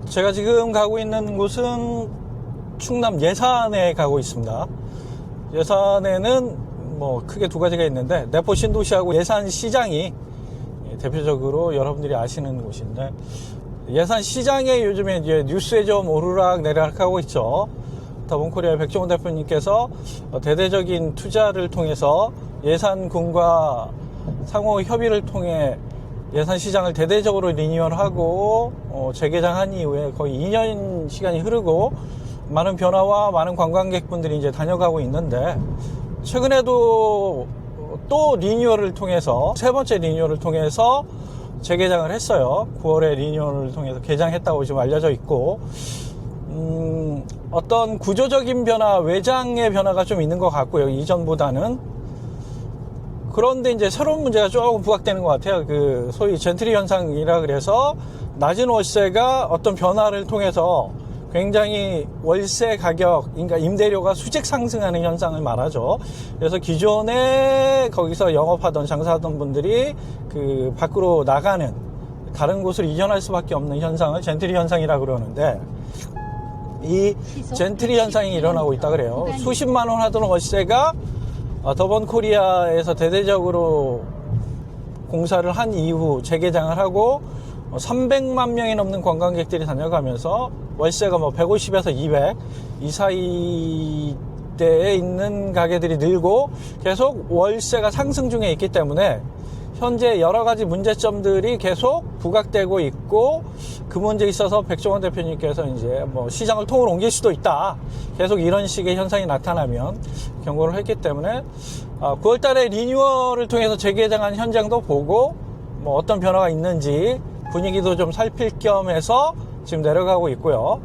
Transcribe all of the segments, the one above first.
제가 지금 가고 있는 곳은 충남 예산에 가고 있습니다. 예산에는 뭐 크게 두 가지가 있는데 내포 신도시하고 예산시장이 대표적으로 여러분들이 아시는 곳인데, 예산시장에 요즘에 이제 뉴스에 좀 오르락 내리락 하고 있죠. 더본코리아 백종원 대표님께서 대대적인 투자를 통해서 예산군과 상호 협의를 통해 예산시장을 대대적으로 리뉴얼하고 재개장한 이후에 거의 2년 시간이 흐르고 많은 변화와 많은 관광객분들이 이제 다녀가고 있는데, 최근에도 또 리뉴얼을 통해서, 세 번째 리뉴얼을 통해서 재개장을 했어요. 9월에 리뉴얼을 통해서 개장했다고 지금 알려져 있고, 어떤 구조적인 변화, 외장의 변화가 좀 있는 것 같고요, 이전보다는. 그런데 이제 새로운 문제가 조금 부각되는 것 같아요. 그 소위 젠트리 현상이라 그래서 낮은 월세가 어떤 변화를 통해서 굉장히 월세 가격, 그러니까 임대료가 수직 상승하는 현상을 말하죠. 그래서 기존에 거기서 영업하던, 장사하던 분들이 그 밖으로 나가는, 다른 곳으로 이전할 수밖에 없는 현상을 젠트리 현상이라고 그러는데, 이 젠트리 현상이 일어나고 있다 그래요. 수십만 원 하던 월세가 더본코리아에서 대대적으로 공사를 한 이후 재개장을 하고 300만 명이 넘는 관광객들이 다녀가면서 월세가 뭐 150에서 200 이 사이대에 있는 가게들이 늘고 계속 월세가 상승 중에 있기 때문에 현재 여러 가지 문제점들이 계속 부각되고 있고, 그 문제에 있어서 백종원 대표님께서 이제 뭐 시장을 통으로 옮길 수도 있다, 계속 이런 식의 현상이 나타나면 경고를 했기 때문에 9월 달에 리뉴얼을 통해서 재개장한 현장도 보고 뭐 어떤 변화가 있는지 분위기도 좀 살필 겸 해서 지금 내려가고 있고요.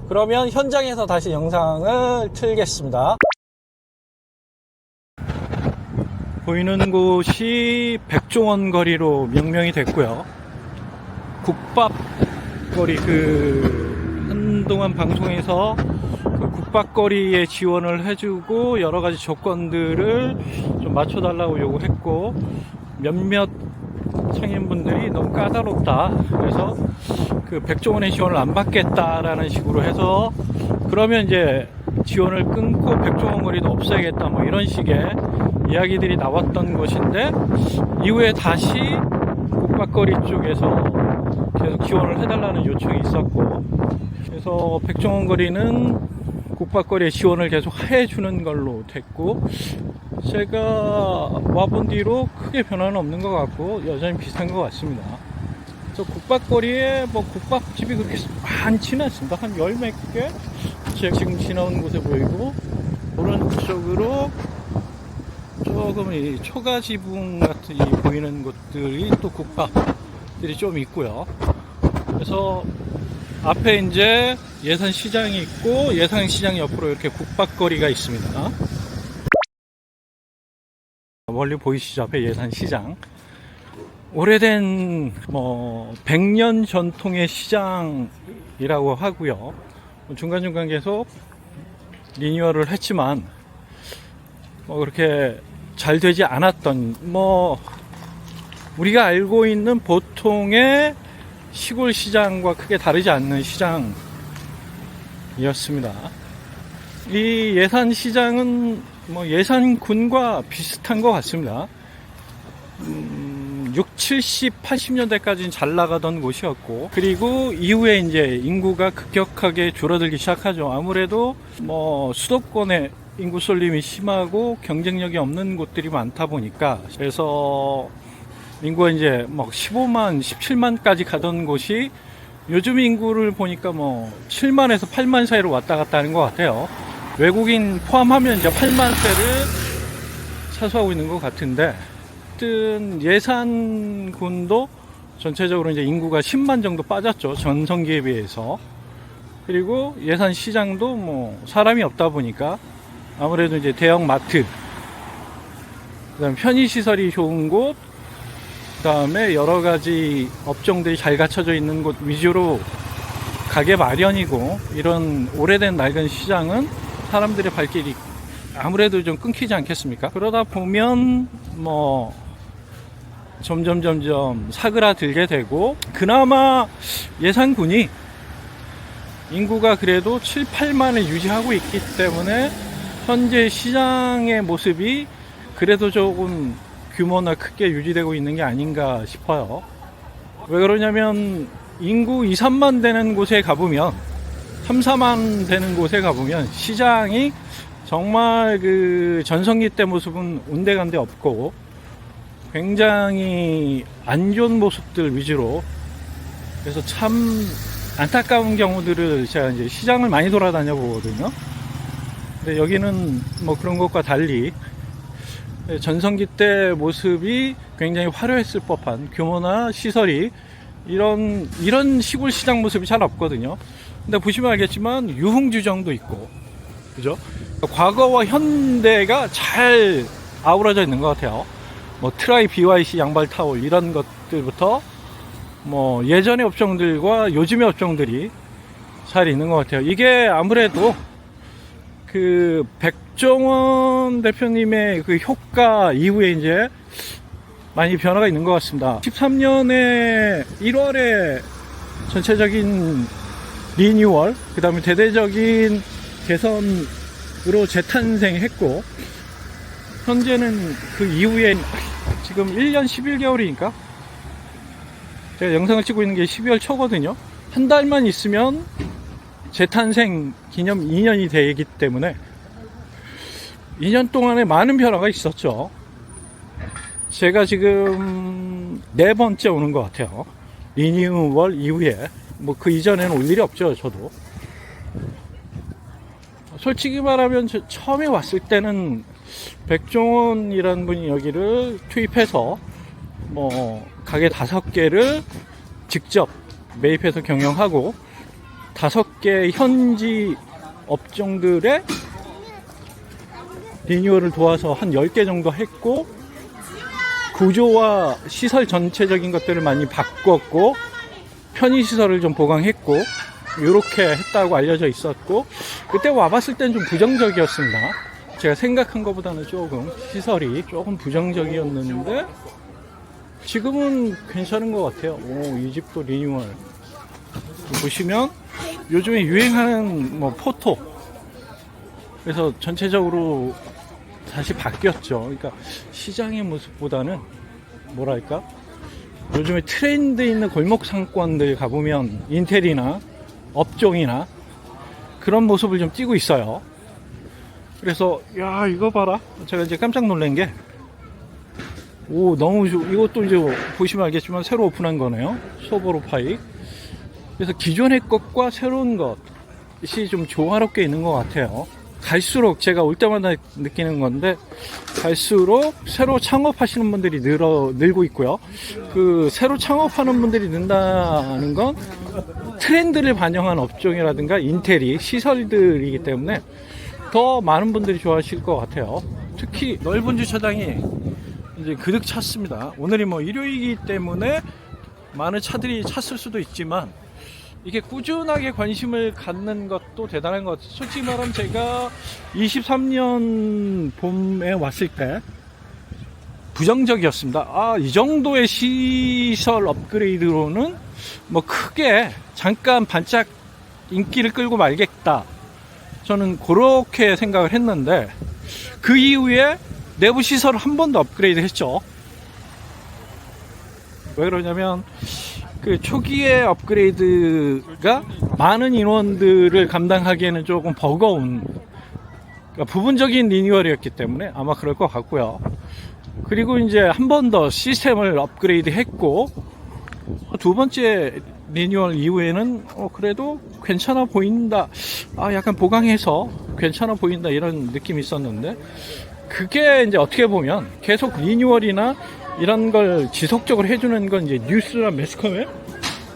그러면 현장에서 다시 영상을 틀겠습니다. 보이는 곳이 백종원 거리로 명명이 됐고요. 국밥거리, 한동안 방송에서 그 국밥거리에 지원을 해주고 여러 가지 조건들을 좀 맞춰달라고 요구했고, 몇몇 상인분들이 너무 까다롭다, 그래서 그 백종원의 지원을 안 받겠다라는 식으로 해서, 그러면 이제 지원을 끊고 백종원 거리도 없애야겠다, 뭐 이런 식의 이야기들이 나왔던 것인데, 이후에 다시 국밥거리 쪽에서 계속 지원을 해달라는 요청이 있었고, 그래서 백종원 거리는 국밥거리에 지원을 계속 해주는 걸로 됐고, 제가 와본 뒤로 크게 변화는 없는 것 같고 여전히 비슷한 것 같습니다. 저 국밥거리에 뭐 국밥집이 그렇게 많지는 않습니다. 한 열 몇 개 제가 지금 지나온 곳에 보이고, 오른쪽으로 조금 이 초가지붕 같은 이 보이는 곳들이 또 국밥들이 좀 있고요. 그래서 앞에 이제 예산시장이 있고, 예산시장 옆으로 이렇게 국밥거리가 있습니다. 멀리 보이시죠? 앞에 예산시장. 오래된 100년 전통의 시장이라고 하고요. 중간중간 계속 리뉴얼을 했지만 그렇게 잘 되지 않았던, 우리가 알고 있는 보통의 시골 시장과 크게 다르지 않는 시장이었습니다. 이 예산 시장은 예산군과 비슷한 것 같습니다. 60, 70, 80년대까지는 잘 나가던 곳이었고, 그리고 이후에 이제 인구가 급격하게 줄어들기 시작하죠. 아무래도 수도권에 인구 쏠림이 심하고 경쟁력이 없는 곳들이 많다 보니까, 그래서 인구가 이제 15만, 17만까지 가던 곳이 요즘 인구를 보니까 7만에서 8만 사이로 왔다 갔다 하는 것 같아요. 외국인 포함하면 이제 8만대를 차수하고 있는 것 같은데, 하여튼 예산군도 전체적으로 이제 인구가 10만 정도 빠졌죠, 전성기에 비해서. 그리고 예산시장도 사람이 없다 보니까 아무래도 이제 대형 마트, 그다음에 편의시설이 좋은 곳, 그다음에 여러 가지 업종들이 잘 갖춰져 있는 곳 위주로 가게 마련이고, 이런 오래된 낡은 시장은 사람들의 발길이 아무래도 좀 끊기지 않겠습니까? 그러다 보면 점점 사그라들게 되고, 그나마 예산군이 인구가 그래도 7, 8만을 유지하고 있기 때문에 현재 시장의 모습이 그래도 조금 규모나 크게 유지되고 있는 게 아닌가 싶어요. 왜 그러냐면 인구 2, 3만 되는 곳에 가보면 3, 4만 되는 곳에 가보면 시장이 정말 그 전성기 때 모습은 온데간데 없고 굉장히 안 좋은 모습들 위주로, 그래서 참 안타까운 경우들을 제가 이제 시장을 많이 돌아다녀 보거든요. 근데 여기는 뭐 그런 것과 달리 전성기 때 모습이 굉장히 화려했을 법한 규모나 시설이 이런 시골 시장 모습이 잘 없거든요. 근데 보시면 알겠지만 유흥주점도 있고, 그죠? 과거와 현대가 잘 아우러져 있는 것 같아요. 뭐 트라이 BYC 양발 타올 이런 것들부터 뭐 예전의 업종들과 요즘의 업종들이 잘 있는 것 같아요. 이게 아무래도 그 백종원 대표님의 그 효과 이후에 이제 많이 변화가 있는 것 같습니다. 13년에 1월에 전체적인 리뉴얼, 그 다음에 대대적인 개선으로 재탄생했고, 현재는 그 이후에 지금 1년 11개월이니까 제가 영상을 찍고 있는 게 12월 초거든요. 한 달만 있으면 재탄생 기념 2년이 되기 때문에 2년 동안에 많은 변화가 있었죠. 제가 지금 4번째 오는 것 같아요. 리뉴얼 이후에. 뭐 그 이전에는 올 일이 없죠, 저도. 솔직히 말하면 처음에 왔을 때는 백종원이라는 분이 여기를 투입해서 뭐 가게 5개를 직접 매입해서 경영하고 5개 현지 업종들의 리뉴얼을 도와서 한 10개 정도 했고, 구조와 시설 전체적인 것들을 많이 바꿨고, 편의시설을 좀 보강했고, 이렇게 했다고 알려져 있었고, 그때 와봤을 땐 좀 부정적이었습니다. 제가 생각한 것보다는 조금 시설이 조금 부정적이었는데 지금은 괜찮은 것 같아요. 이 집도 리뉴얼. 보시면 요즘에 유행하는 뭐 포토, 그래서 전체적으로 다시 바뀌었죠. 그러니까 시장의 모습보다는 뭐랄까, 요즘에 트렌드 있는 골목 상권들 가보면 인테리나 업종이나 그런 모습을 좀 띄고 있어요. 그래서 야, 이거 봐라. 제가 이제 깜짝 놀란 게, 너무 이것도 이제 보시면 알겠지만 새로 오픈한 거네요. 소보로 파이. 그래서 기존의 것과 새로운 것이 좀 조화롭게 있는 것 같아요. 갈수록 제가 올 때마다 느끼는 건데, 갈수록 새로 창업하시는 분들이 늘고 있고요. 그 새로 창업하는 분들이 는다는 건 트렌드를 반영한 업종이라든가 인테리, 시설들이기 때문에 더 많은 분들이 좋아하실 것 같아요. 특히 넓은 주차장이 이제 그득 찼습니다. 오늘이 뭐 일요일이기 때문에 많은 차들이 찼을 수도 있지만, 이게 꾸준하게 관심을 갖는 것도 대단한 것 같아요. 솔직히 말하면 제가 23년 봄에 왔을 때 부정적이었습니다. 이 정도의 시설 업그레이드로는 뭐 크게 잠깐 반짝 인기를 끌고 말겠다, 저는 그렇게 생각을 했는데, 그 이후에 내부 시설을 한 번 더 업그레이드 했죠. 왜 그러냐면 그 초기의 업그레이드가 많은 인원들을 감당하기에는 조금 버거운, 그러니까 부분적인 리뉴얼이었기 때문에 아마 그럴 것 같고요. 그리고 이제 한 번 더 시스템을 업그레이드 했고, 두 번째 리뉴얼 이후에는 그래도 괜찮아 보인다, 약간 보강해서 괜찮아 보인다, 이런 느낌이 있었는데, 그게 이제 어떻게 보면 계속 리뉴얼이나 이런 걸 지속적으로 해주는 건 이제 뉴스나 매스컴에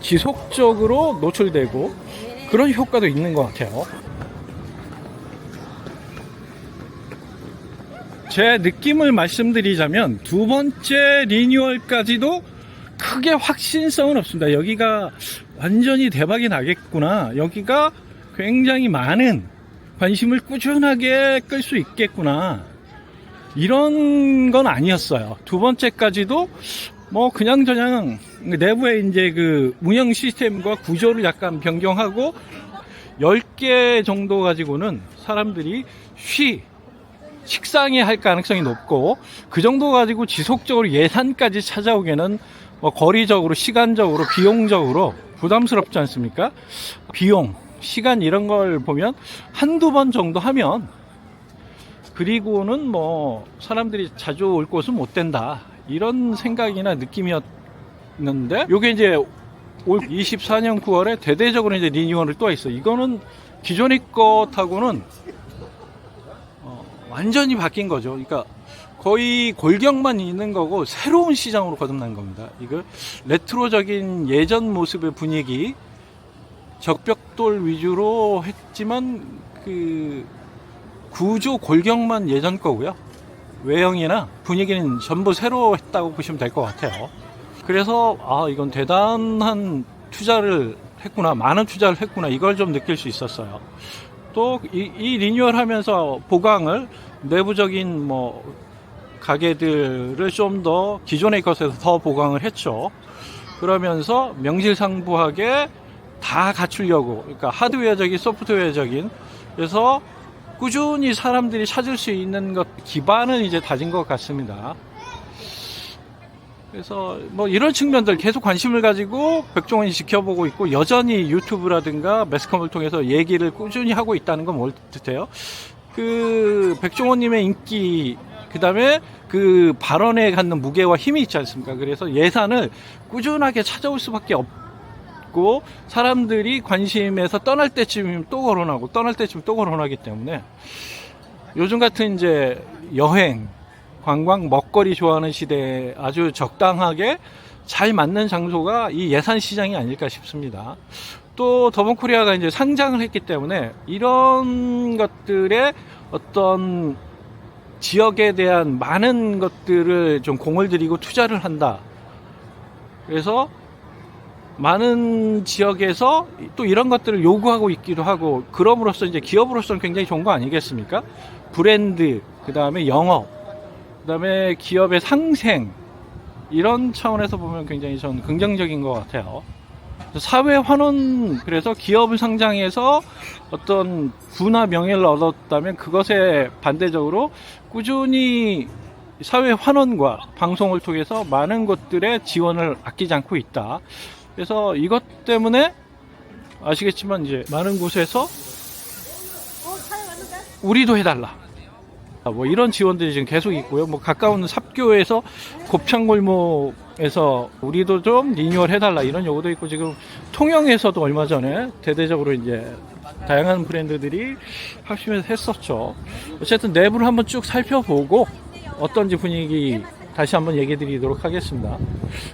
지속적으로 노출되고 그런 효과도 있는 것 같아요. 제 느낌을 말씀드리자면 두 번째 리뉴얼까지도 크게 확신성은 없습니다. 여기가 완전히 대박이 나겠구나, 여기가 굉장히 많은 관심을 꾸준하게 끌 수 있겠구나, 이런 건 아니었어요. 두 번째까지도 뭐 그냥저냥 내부에 이제 그 운영 시스템과 구조를 약간 변경하고 10개 정도 가지고는 사람들이 식상해 할 가능성이 높고, 그 정도 가지고 지속적으로 예산까지 찾아오기에는 뭐 거리적으로, 시간적으로, 비용적으로 부담스럽지 않습니까? 비용, 시간 이런 걸 보면 한두 번 정도 하면, 그리고는 뭐 사람들이 자주 올 곳은 못 된다, 이런 생각이나 느낌이었는데, 요게 이제 올 24년 9월에 대대적으로 이제 리뉴얼을 또 했어. 이거는 기존의 것하고는 완전히 바뀐 거죠. 그러니까 거의 골격만 있는 거고 새로운 시장으로 거듭난 겁니다. 이거 레트로적인 예전 모습의 분위기, 적벽돌 위주로 했지만 그 구조 골격만 예전 거고요. 외형이나 분위기는 전부 새로 했다고 보시면 될 것 같아요. 그래서 이건 대단한 투자를 했구나, 많은 투자를 했구나, 이걸 좀 느낄 수 있었어요. 또 이 리뉴얼 하면서 보강을, 내부적인 뭐 가게들을 좀 더 기존의 것에서 더 보강을 했죠. 그러면서 명실상부하게 다 갖추려고, 그러니까 하드웨어적인, 소프트웨어적인, 그래서 꾸준히 사람들이 찾을 수 있는 것 기반은 이제 다진 것 같습니다. 그래서 뭐 이런 측면들 계속 관심을 가지고 백종원이 지켜보고 있고, 여전히 유튜브라든가 매스컴을 통해서 얘기를 꾸준히 하고 있다는 건 뭘 뜻해요? 그 백종원님의 인기, 그 다음에 그 발언에 갖는 무게와 힘이 있지 않습니까? 그래서 예산을 꾸준하게 찾아올 수밖에 없고, 사람들이 관심에서 떠날 때쯤이면 또 거론하고, 떠날 때쯤 또 거론하기 때문에, 요즘 같은 이제 여행, 관광, 먹거리 좋아하는 시대에 아주 적당하게 잘 맞는 장소가 이 예산 시장이 아닐까 싶습니다. 또 더본코리아가 이제 상장을 했기 때문에 이런 것들의 어떤 지역에 대한 많은 것들을 좀 공을 들이고 투자를 한다. 그래서 많은 지역에서 또 이런 것들을 요구하고 있기도 하고, 그럼으로써 이제 기업으로서는 굉장히 좋은 거 아니겠습니까? 브랜드, 그 다음에 영업, 그 다음에 기업의 상생, 이런 차원에서 보면 굉장히 저는 긍정적인 것 같아요. 사회 환원, 그래서 기업을 상장해서 어떤 부나 명예를 얻었다면 그것에 반대적으로 꾸준히 사회 환원과 방송을 통해서 많은 곳들의 지원을 아끼지 않고 있다. 그래서 이것 때문에 아시겠지만 이제 많은 곳에서 우리도 해달라, 뭐 이런 지원들이 지금 계속 있고요. 뭐 가까운 삽교에서 곱창골목에서 우리도 좀 리뉴얼 해달라, 이런 요구도 있고, 지금 통영에서도 얼마 전에 대대적으로 이제 다양한 브랜드들이 합심해서 했었죠. 어쨌든 내부를 한번 쭉 살펴보고 어떤지 분위기 다시 한번 얘기 드리도록 하겠습니다.